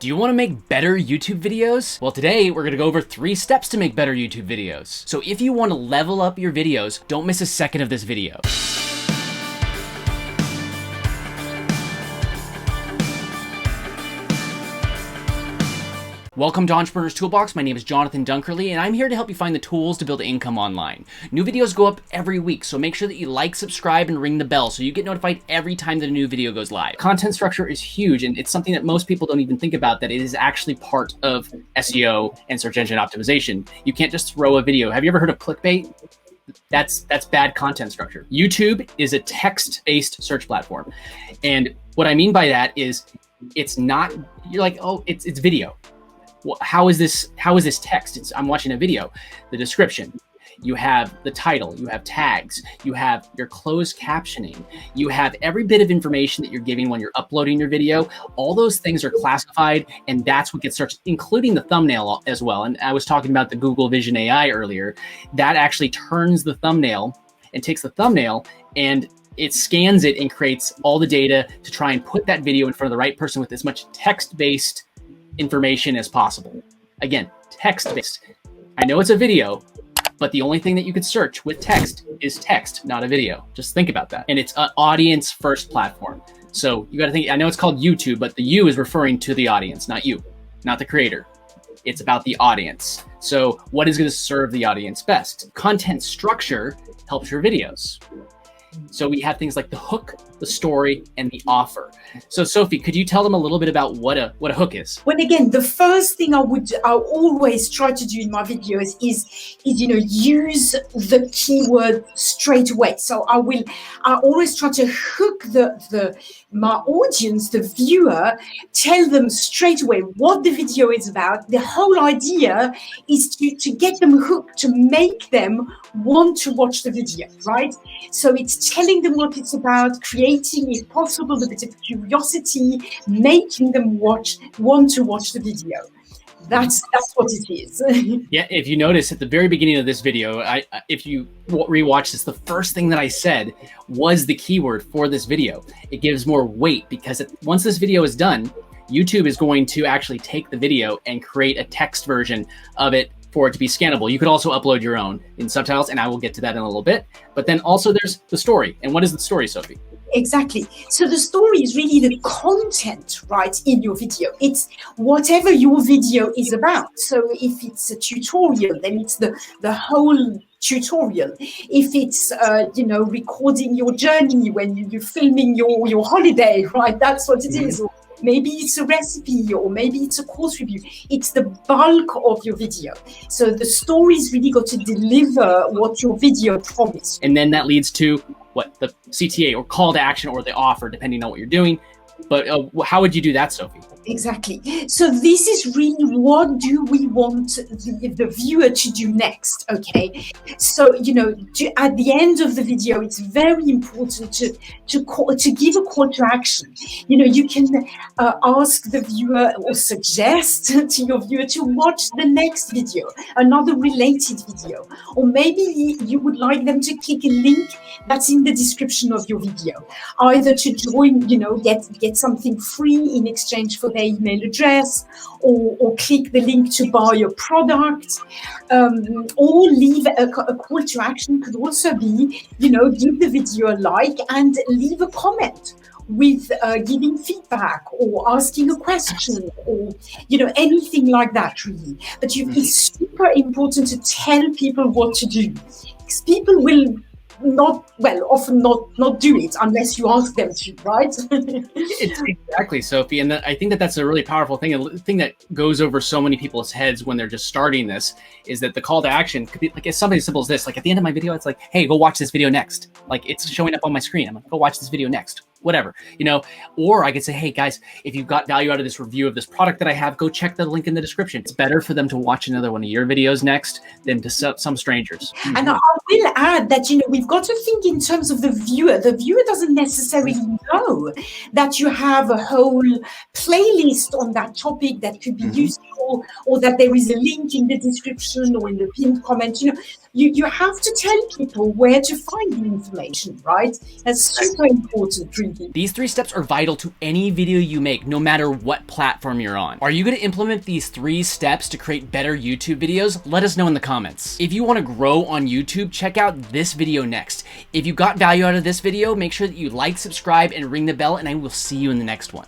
Do you want to make better YouTube videos? Well, today we're going to go over 3 steps to make better YouTube videos. So if you want to level up your videos, don't miss a second of this video. Welcome to Entrepreneur's Toolbox. My name is Jonathan Dunkerley, and I'm here to help you find the tools to build income online. New videos go up every week, so make sure that you like, subscribe, and ring the bell so you get notified every time that a new video goes live. Content structure is huge, and it's something that most people don't even think about, that it is actually part of SEO and search engine optimization. You can't just throw a video. Have you ever heard of clickbait? That's bad content structure. YouTube is a text-based search platform. And what I mean by that is it's not, you're like, oh, it's video. Well, how is this text? I'm watching a video. The description, you have the title, you have tags, you have your closed captioning, you have every bit of information that you're giving when you're uploading your video. All those things are classified, and that's what gets searched, including the thumbnail as well. And I was talking about the Google Vision AI earlier. That actually turns the thumbnail and takes the thumbnail and it scans it and creates all the data to try and put that video in front of the right person with as much text-based information as possible. Again, text-based. I know it's a video, but the only thing that you could search with text is text, not a video. Just think about that. And it's an audience-first platform. So you got to think, I know it's called YouTube, but the U is referring to the audience, not you, not the creator. It's about the audience. So what is going to serve the audience best? Content structure helps your videos. So we have things like the hook, the story, and the offer. So Sophie, could you tell them a little bit about what a hook is? Well, again, the first thing I always try to do in my videos is use the keyword straight away. So I always try to hook my audience, the viewer, tell them straight away what the video is about. The whole idea is to get them hooked, to make them want to watch the video, right? So it's telling them what it's about, creating, if possible, a bit of curiosity, making them want to watch the video. That's what it is. Yeah, if you notice at the very beginning of this video, if you rewatch this, the first thing that I said was the keyword for this video. It gives more weight because once this video is done, YouTube is going to actually take the video and create a text version of it for it to be scannable. You could also upload your own in subtitles, and I will get to that in a little bit. But then also there's the story. And what is the story, Sophie? Exactly. So the story is really the content, right, in your video. It's whatever your video is about. So if it's a tutorial, then it's the whole tutorial. If it's recording your journey when you're filming your holiday, right, that's what it is. Or maybe it's a recipe, or maybe it's a course review. It's the bulk of your video. So the story's really got to deliver what your video promised. And then that leads to what the CTA or call to action or the offer, depending on what you're doing. But how would you do that, Sophie? Exactly. So this is really what do we want the viewer to do next, okay? So, at the end of the video, it's very important to give a call to action. You can ask the viewer or suggest to your viewer to watch the next video, another related video. Or maybe you would like them to click a link that's in the description of your video, either to join, get something free in exchange for their email address, or click the link to buy your product, or leave a call to action. Could also be, give the video a like and leave a comment with giving feedback or asking a question, or anything like that, really. But it's super important to tell people what to do, because people will often not do it unless you ask them to, right? It's exactly, Sophie. And I think that's a really powerful thing. A thing that goes over so many people's heads when they're just starting this is that the call to action could be like, it's something as simple as this. Like at the end of my video, it's like, hey, go watch this video next. Like it's showing up on my screen. I'm like, go watch this video next. Whatever, or I could say, hey guys, if you've got value out of this review of this product that I have, go check the link in the description. It's better for them to watch another one of your videos next than to some strangers. And I will add that, we've got to think in terms of the viewer. The viewer doesn't necessarily know that you have a whole playlist on that topic that could be useful, or that there is a link in the description or in the pinned comment. You have to tell people where to find the information, right? That's super important, really. These 3 steps are vital to any video you make, no matter what platform you're on. Are you going to implement these 3 steps to create better YouTube videos? Let us know in the comments. If you want to grow on YouTube, check out this video next. If you got value out of this video, make sure that you like, subscribe, and ring the bell, and I will see you in the next one.